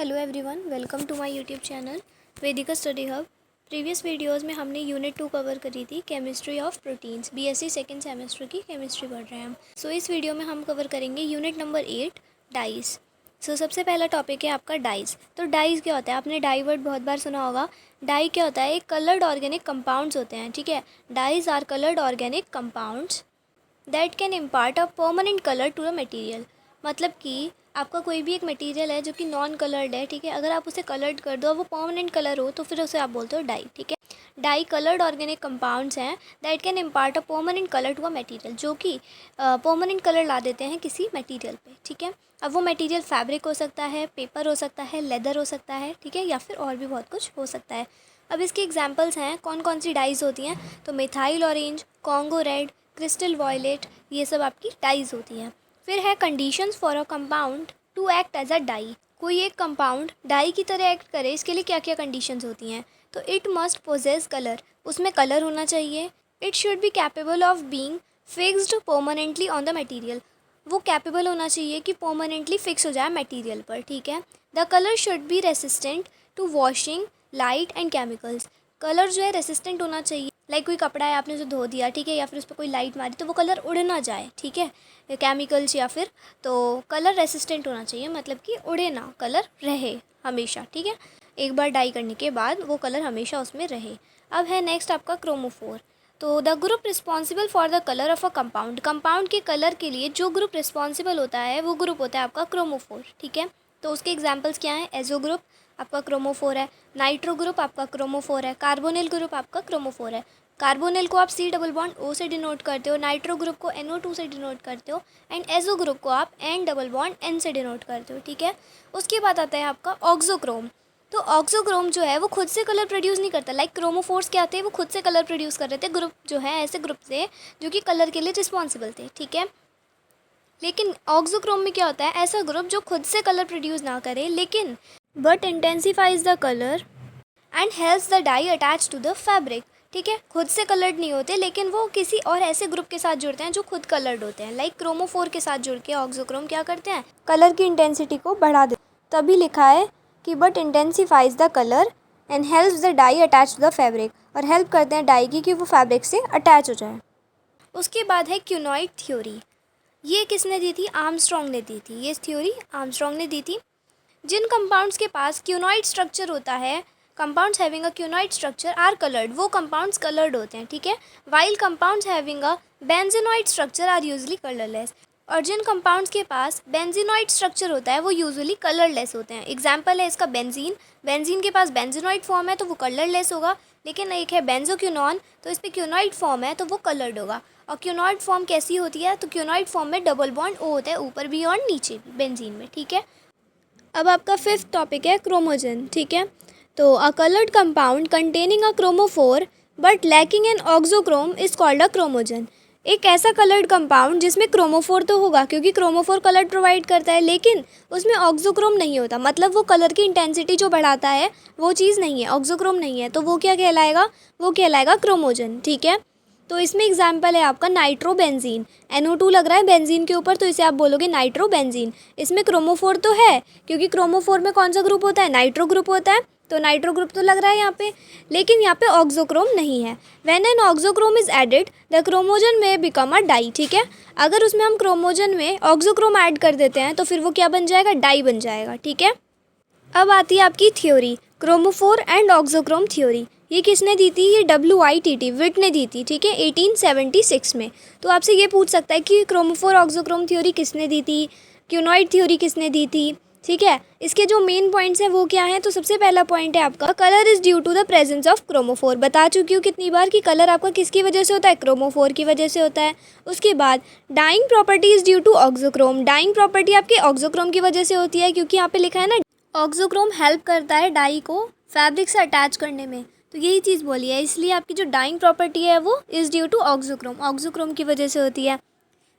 Hello everyone, welcome to my YouTube channel Vedika study hub. Previous videos में हमने unit 2 cover करी थी, chemistry of proteins. BSc second semester की chemistry पढ़ रहे हैं हम। इस वीडियो में हम कवर करेंगे यूनिट नंबर 8 डाइज। सबसे पहला टॉपिक है आपका डाइज। तो डाइज क्या होता है? आपने डाई वर्ड बहुत बार सुना होगा। डाई क्या होता है? एक कलर्ड ऑर्गेनिक कंपाउंड्स होते हैं, ठीक है। Dyes are coloured organic compounds that can impart a permanent colour to the material. मतलब कि आपका कोई भी एक मटेरियल है जो कि नॉन कलर्ड है, ठीक है। अगर आप उसे कलर्ड कर दो और वो परमानेंट कलर हो तो फिर उसे आप बोलते हो डाई, ठीक है। डाई कलर्ड ऑर्गेनिक कंपाउंड्स हैं that can impart a permanent colour to a material, जो कि परमानेंट कलर ला देते हैं किसी मटेरियल पे, ठीक है। अब वो मटेरियल फैब्रिक हो सकता है, पेपर हो सकता है, लेदर हो सकता है, ठीक है, या फिर और भी बहुत कुछ हो सकता है। अब इसके एग्जाम्पल्स हैं कौन कौन सी डाइज होती हैं। तो methyl orange, Congo red, crystal violet, ये सब आपकी डाइज होती हैं। फिर है conditions for a compound to act as a dye. कोई एक कंपाउंड डाई की तरह एक्ट करे, इसके लिए क्या क्या कंडीशंस होती हैं। तो इट मस्ट पोजेस कलर, उसमें कलर होना चाहिए। It should be capable of being fixed permanently on the material, वो कैपेबल होना चाहिए कि परमानेंटली फिक्स हो जाए मटेरियल पर, ठीक है। The colour should be resistant to washing, light and chemicals. Colour जो है रेसिस्टेंट होना चाहिए। लाइक कोई कपड़ा है, आपने उसे धो दिया, ठीक है, या फिर उस पर कोई लाइट मारी तो वो कलर उड़ ना जाए, ठीक है, केमिकल्स या फिर। तो कलर रेसिस्टेंट होना चाहिए, मतलब कि उड़े ना, कलर रहे हमेशा, ठीक है। एक बार डाई करने के बाद वो कलर हमेशा उसमें रहे। अब है नेक्स्ट आपका क्रोमोफोर। तो the group responsible for the colour of a compound, compound के कलर के लिए जो ग्रुप रिस्पॉन्सिबल होता है वो ग्रुप होता है आपका क्रोमोफोर, ठीक है। तो उसके एग्जाम्पल्स क्या हैं? एजो ग्रुप आपका क्रोमोफोर है, नाइट्रो ग्रुप आपका क्रोमोफोर है, कार्बोनिल ग्रुप आपका क्रोमोफोर है। कार्बोनिल को आप C डबल बॉन्ड O से डिनोट करते हो, नाइट्रो ग्रुप को NO2 से डिनोट करते हो, एंड एजो ग्रुप को आप N डबल बॉन्ड N से डिनोट करते हो, ठीक है। उसके बाद आता है आपका ऑक्सोक्रोम। तो ऑक्सोक्रोम जो है वो खुद से कलर प्रोड्यूस नहीं करता। लाइक क्रोमोफोर्स क्या थे, वो खुद से कलर प्रोड्यूस कर रहे थे। ग्रुप जो है ऐसे ग्रुप थे जो कि कलर के लिए रिस्पॉन्सिबल थे, ठीक है। लेकिन ऑक्सोक्रोम में क्या होता है? ऐसा ग्रुप जो खुद से कलर प्रोड्यूस ना करे लेकिन but intensifies the colour and helps the dye attach to the fabric, ठीक है। खुद से कलर्ड नहीं होते लेकिन वो किसी और ऐसे ग्रुप के साथ जुड़ते हैं जो खुद कलर्ड होते हैं। लाइक क्रोमोफोर के साथ जुड़ के ऑक्सोक्रोम क्या करते हैं? कलर की इंटेंसिटी को बढ़ा देते। तभी लिखा है कि but intensifies the colour and helps the dye attach to the fabric, और हेल्प करते हैं डाई की कि वो फैब्रिक से अटैच हो जाए। उसके बाद है क्यूनॉइड थ्योरी। ये किसने दी थी? आर्मस्ट्रॉन्ग ने दी थी। ये थ्योरी आर्मस्ट्रॉन्ग ने दी थी। जिन कंपाउंड्स के पास क्यूनॉइड स्ट्रक्चर होता है, compounds having a quinoid structure are coloured, वो कंपाउंड्स कलर्ड होते हैं, ठीक है। While compounds having a benzenoid structure are usually colourless, और जिन कंपाउंड्स के पास बेंजीनॉइड स्ट्रक्चर होता है वो यूजुअली कलरलेस होते हैं। एग्जाम्पल है इसका बेंजीन। बेंजीन के पास बेंजीनॉइड फॉर्म है तो वो कलरलेस होगा, लेकिन एक है बेंजोक्यूनॉन, तो इस पर क्यूनॉइड फॉर्म है तो वो कलर्ड होगा। और क्यूनॉइड फॉर्म कैसी होती है? तो क्यूनॉइड फॉर्म में डबल बॉन्ड O होता है, ऊपर भी और नीचे भी बेंजीन में, ठीक है। अब आपका फिफ्थ टॉपिक है क्रोमोजन, ठीक है। तो a coloured compound containing a chromophore but lacking an auxochrome is called a chromogen. एक ऐसा कलर्ड कंपाउंड जिसमें क्रोमोफोर तो होगा, क्योंकि क्रोमोफोर कलर प्रोवाइड करता है, लेकिन उसमें ऑक्सोक्रोम नहीं होता, मतलब वो कलर की इंटेंसिटी जो बढ़ाता है वो चीज़ नहीं है, ऑक्सोक्रोम नहीं है, तो वो क्या कहलाएगा? वो कहलाएगा क्रोमोजन, ठीक है। तो इसमें एग्जाम्पल है आपका नाइट्रोबेंजीन। NO2 लग रहा है बेंजीन के ऊपर तो इसे आप बोलोगे नाइट्रोबेंजीन। इसमें क्रोमोफोर तो है, क्योंकि क्रोमोफोर में कौन सा ग्रुप होता है? नाइट्रो ग्रुप होता है, तो नाइट्रो ग्रुप तो लग रहा है यहाँ पे, लेकिन यहाँ पे ऑक्सोक्रोम नहीं है। When an auxochrome is added the chromogen में बिकम अ डाई, ठीक है। अगर उसमें हम क्रोमोजन में ऑक्सोक्रोम ऐड कर देते हैं तो फिर वो क्या बन जाएगा? डाई बन जाएगा, ठीक है। अब आती है आपकी theory, chromophore and auxochrome theory. ये किसने दी थी? ये WITT विट ने दी थी, ठीक है, 1876 में। तो आपसे ये पूछ सकता है कि क्रोमोफोर ऑक्सोक्रोम थ्योरी किसने दी थी, क्यूनॉइड थ्योरी किसने दी थी, ठीक है। इसके जो मेन पॉइंट्स हैं वो क्या हैं? तो सबसे पहला पॉइंट है आपका colour is due to the presence of chromophore. बता चुकी हूँ कितनी बार कि कलर आपका किसकी वजह से होता है? क्रोमोफोर की वजह से होता है। उसके बाद dyeing property is due to auxochrome. Dyeing property आपके ऑक्सोक्रोम की वजह से होती है, क्योंकि यहाँ पे लिखा है ना ऑक्सोक्रोम हेल्प करता है डाई को फैब्रिक से अटैच करने में, तो यही चीज़ बोली है। इसलिए आपकी जो डाइंग प्रॉपर्टी है वो is due to auxochrome, auxochrome की वजह से होती है।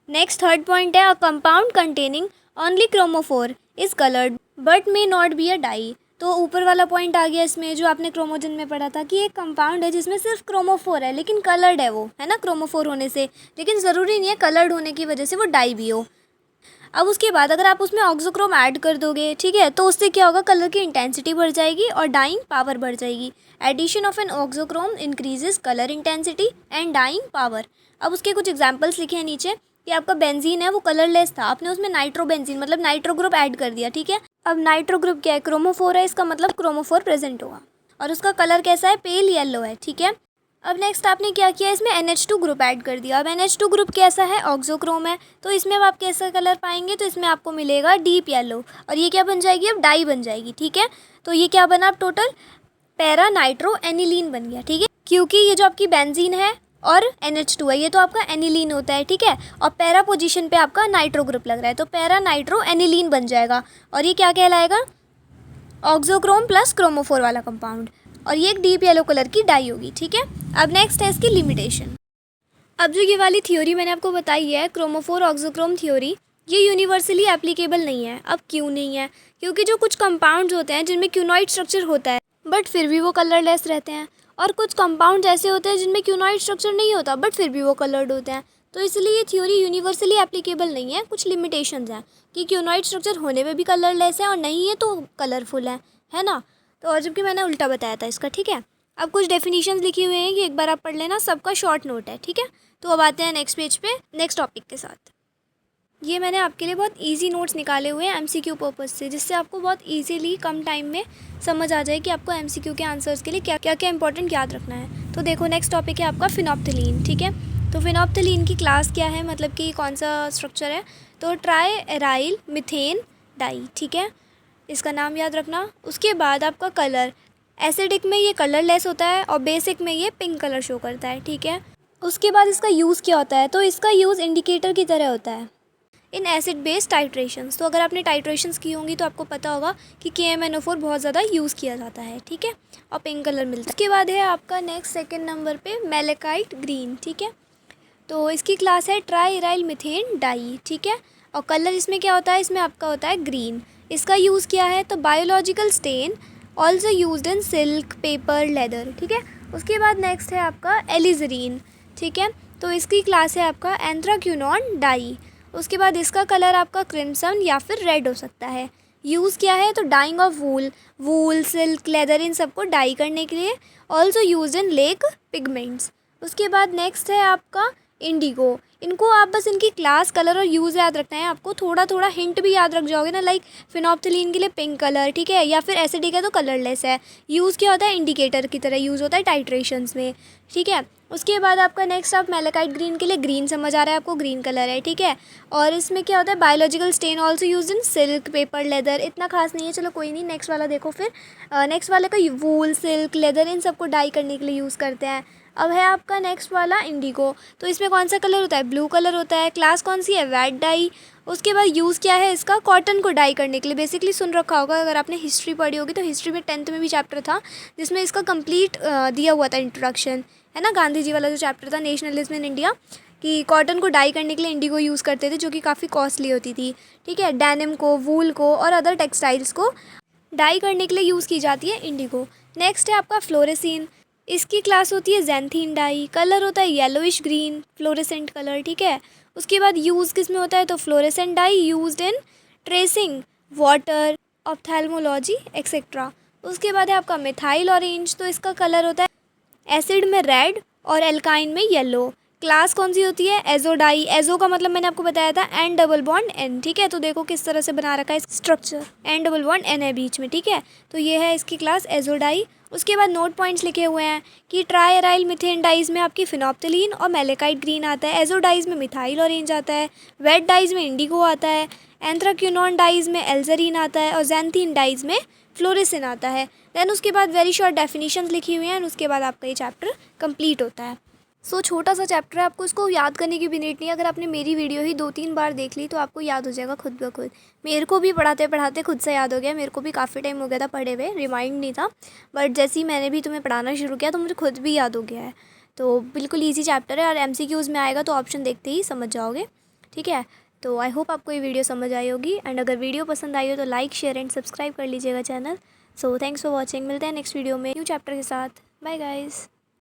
नेक्स्ट थर्ड पॉइंट है a compound containing only chromophore is coloured but may not be a dye. तो ऊपर वाला पॉइंट आ गया इसमें जो आपने क्रोमोजन में पढ़ा था कि एक कंपाउंड है जिसमें सिर्फ क्रोमोफोर है लेकिन कलर्ड है, वो है ना, क्रोमोफोर होने से, लेकिन ज़रूरी नहीं है कलर्ड होने की वजह से वो डाई भी हो। अब उसके बाद अगर आप उसमें ऑक्सोक्रोम ऐड कर दोगे, ठीक है, तो उससे क्या होगा, कलर की इंटेंसिटी बढ़ जाएगी और डाइंग पावर बढ़ जाएगी। Addition of an auxochrome increases colour intensity and dyeing power. अब उसके कुछ एग्जांपल्स लिखे हैं नीचे कि आपका बेंजीन है वो कलरलेस था, आपने उसमें नाइट्रोबेंजीन मतलब नाइट्रो ग्रुप ऐड कर दिया, ठीक है। अब नाइट्रो ग्रुप क्या है, क्रोमोफोर है, इसका मतलब क्रोमोफोर प्रेजेंट होगा और उसका कलर कैसा है, पेल येलो है, ठीक है। अब नेक्स्ट आपने क्या किया, इसमें NH2 ग्रुप ऐड कर दिया। अब NH2 ग्रुप कैसा है, ऑक्सोक्रोम है, तो इसमें अब आप कैसा कलर पाएंगे, तो इसमें आपको मिलेगा डीप येलो और ये क्या बन जाएगी, अब डाई बन जाएगी, ठीक है। तो ये क्या बना, अब टोटल पैरा नाइट्रो एनिलीन बन गया, ठीक है, क्योंकि ये जो आपकी बेंजीन है और NH2 है ये तो आपका एनिलीन होता है, ठीक है, और पैरा पोजीशन पे आपका नाइट्रो ग्रुप लग रहा है तो पैरा नाइट्रो एनिलीन बन जाएगा और ये क्या कहलाएगा, ऑक्सोक्रोम प्लस क्रोमोफोर वाला कंपाउंड, और ये एक डीप येलो कलर की डाई होगी, ठीक है। अब नेक्स्ट है इसकी लिमिटेशन। अब जो ये वाली थ्योरी मैंने आपको बताई है, क्रोमोफोर ऑक्सोक्रोम थ्योरी, ये यूनिवर्सली एप्लीकेबल नहीं है। अब क्यों नहीं है, क्योंकि जो कुछ कंपाउंड्स होते हैं जिनमें क्यूनॉइड स्ट्रक्चर होता है बट फिर भी वो कलरलेस रहते हैं, और कुछ कंपाउंड्स ऐसे होते हैं जिनमें क्यूनॉइड स्ट्रक्चर नहीं होता बट फिर भी वो कलर्ड होते हैं। तो इसलिए ये थ्योरी यूनिवर्सली एप्लीकेबल नहीं है, कुछ लिमिटेशंस हैं कि क्यूनॉइड स्ट्रक्चर होने में भी कलरलेस है और नहीं है तो कलरफुल है ना। तो और जबकि मैंने उल्टा बताया था इसका, ठीक है। अब कुछ डेफिनेशंस लिखी हुई हैं कि एक बार आप पढ़ लेना, सबका शॉर्ट नोट है, ठीक है। तो अब आते हैं नेक्स्ट पेज पे नेक्स्ट टॉपिक के साथ। ये मैंने आपके लिए बहुत इजी नोट्स निकाले हुए हैं MCQ पर्पज़ से, जिससे आपको बहुत इजीली कम टाइम में समझ आ जाए कि आपको MCQ के आंसर्स के लिए क्या क्या क्या इंपॉर्टेंट याद रखना है। तो देखो नेक्स्ट टॉपिक है आपका फिनोप्थलीन, ठीक है। तो फिनोप्थलीन की क्लास क्या है, मतलब कि कौन सा स्ट्रक्चर है, तो ट्राई एराइल मिथेन डाई, ठीक है, इसका नाम याद रखना। उसके बाद आपका कलर, एसिडिक में ये कलरलेस होता है और बेसिक में ये पिंक कलर शो करता है, ठीक है। उसके बाद इसका यूज़ क्या होता है, तो इसका यूज़ इंडिकेटर की तरह होता है इन एसिड बेस्ड टाइट्रेशंस। तो अगर आपने टाइट्रेशंस की होंगी तो आपको पता होगा कि KMNO4 बहुत ज़्यादा यूज़ किया जाता है, ठीक है, और पिंक कलर मिलता है। उसके बाद है आपका नेक्स्ट सेकंड नंबर पे मैलेकाइट ग्रीन, ठीक है। तो इसकी क्लास है ट्राई एराइल मिथेन डाई, ठीक है, और कलर इसमें क्या होता है, इसमें आपका होता है ग्रीन। इसका यूज़ क्या है, तो biological stain also used in silk, paper, leather, ठीक है। उसके बाद नेक्स्ट है आपका एलिजरीन, ठीक है, तो इसकी क्लास है आपका एंथ्राक्यूनॉन डाई। उसके बाद इसका कलर आपका क्रिम्सन या फिर रेड हो सकता है। यूज़ क्या है, तो dyeing of wool, silk, leather, इन सबको डाई करने के लिए, also use in lake pigments. उसके बाद नेक्स्ट है आपका इंडिगो। इनको आप बस इनकी क्लास, कलर और यूज़ याद रखना है, आपको थोड़ा थोड़ा हिंट भी याद रख जाओगे ना, लाइक फिनोप्थलीन के लिए पिंक कलर, ठीक है, या फिर एसिडिक है तो कलरलेस है। यूज़ क्या होता है, इंडिकेटर की तरह यूज़ होता है टाइट्रेशंस में, ठीक है। उसके बाद आपका नेक्स्ट आप मैलेकाइट ग्रीन के लिए ग्रीन समझ आ रहा है आपको, ग्रीन कलर है, ठीक है। और इसमें क्या होता है, biological stain also use in silk, paper, leather, इतना खास नहीं है, चलो कोई नहीं, नेक्स्ट वाला देखो फिर। नेक्स्ट वाले का वूल, सिल्क, लेदर, इन सबको डाई करने के लिए यूज़ करते हैं। अब है आपका नेक्स्ट वाला इंडिगो, तो इसमें कौन सा कलर होता है, ब्लू कलर होता है। क्लास कौन सी है, वेट डाई। उसके बाद यूज़ क्या है इसका, कॉटन को डाई करने के लिए। बेसिकली सुन रखा होगा अगर आपने हिस्ट्री पढ़ी होगी तो हिस्ट्री में 10th में भी चैप्टर था जिसमें इसका कंप्लीट दिया हुआ था इंट्रोडक्शन, है ना, गांधी जी वाला जो चैप्टर था नेशनलिज्म इन इंडिया, कि कॉटन को डाई करने के लिए इंडिगो यूज़ करते थे जो कि काफ़ी कॉस्टली होती थी, ठीक है। डेनिम को, वूल को और अदर टेक्सटाइल्स को डाई करने के लिए यूज़ की जाती है इंडिगो। नेक्स्ट है आपका फ्लोरेसिन, इसकी क्लास होती है ज़ैंथीन डाई, कलर होता है येलोइश ग्रीन, फ्लोरेसेंट कलर, ठीक है। उसके बाद यूज़ किस में होता है, तो fluorescent dye used in tracing, water, ophthalmology etcetera. उसके बाद है आपका मिथाइल ऑरेंज, तो इसका कलर होता है एसिड में रेड और एल्काइन में येलो। क्लास कौन सी होती है, एजो डाई। एजो का मतलब मैंने आपको बताया था N डबल बॉन्ड N, ठीक है। तो देखो किस तरह से बना रखा है structure, N double bond N है बीच में, ठीक है। तो ये है इसकी क्लास एजो डाई। उसके बाद नोट पॉइंट्स लिखे हुए हैं कि ट्राई एराइल मिथेन डाइज में आपकी फिनोप्थलीन और मैलेकाइट ग्रीन आता है, एजो डाइज में मिथाइल ऑरेंज आता है, वेट डाइज में इंडिगो आता है, एंथ्राक्यूनॉन डाइज में एल्जरीन आता है और ज़ैंथीन डाइज में फ्लोरेसिन आता है। देन उसके बाद वेरी शॉर्ट डेफिनेशंस लिखी हुई हैं और उसके बाद आपका ये चैप्टर कंप्लीट होता है। सो छोटा सा चैप्टर है, आपको इसको याद करने की भी नीड नहीं है। अगर आपने मेरी वीडियो ही 2-3 बार देख ली तो आपको याद हो जाएगा खुद ब खुद। मेरे को भी पढ़ाते पढ़ाते खुद से याद हो गया, मेरे को भी काफ़ी टाइम हो गया था पढ़े हुए, रिमाइंड नहीं था, बट जैसे ही मैंने भी तुम्हें पढ़ाना शुरू किया तो मुझे खुद भी याद हो गया है। तो बिल्कुल ईजी चैप्टर है और MCQs में आएगा तो ऑप्शन देखते ही समझ जाओगे, ठीक है। तो आई होप आपको ये वीडियो समझ आई होगी, एंड अगर वीडियो पसंद आई हो तो लाइक, शेयर एंड सब्सक्राइब कर लीजिएगा channel. So thanks for watching, मिलते हैं नेक्स्ट वीडियो में न्यू चैप्टर के साथ। Bye guys.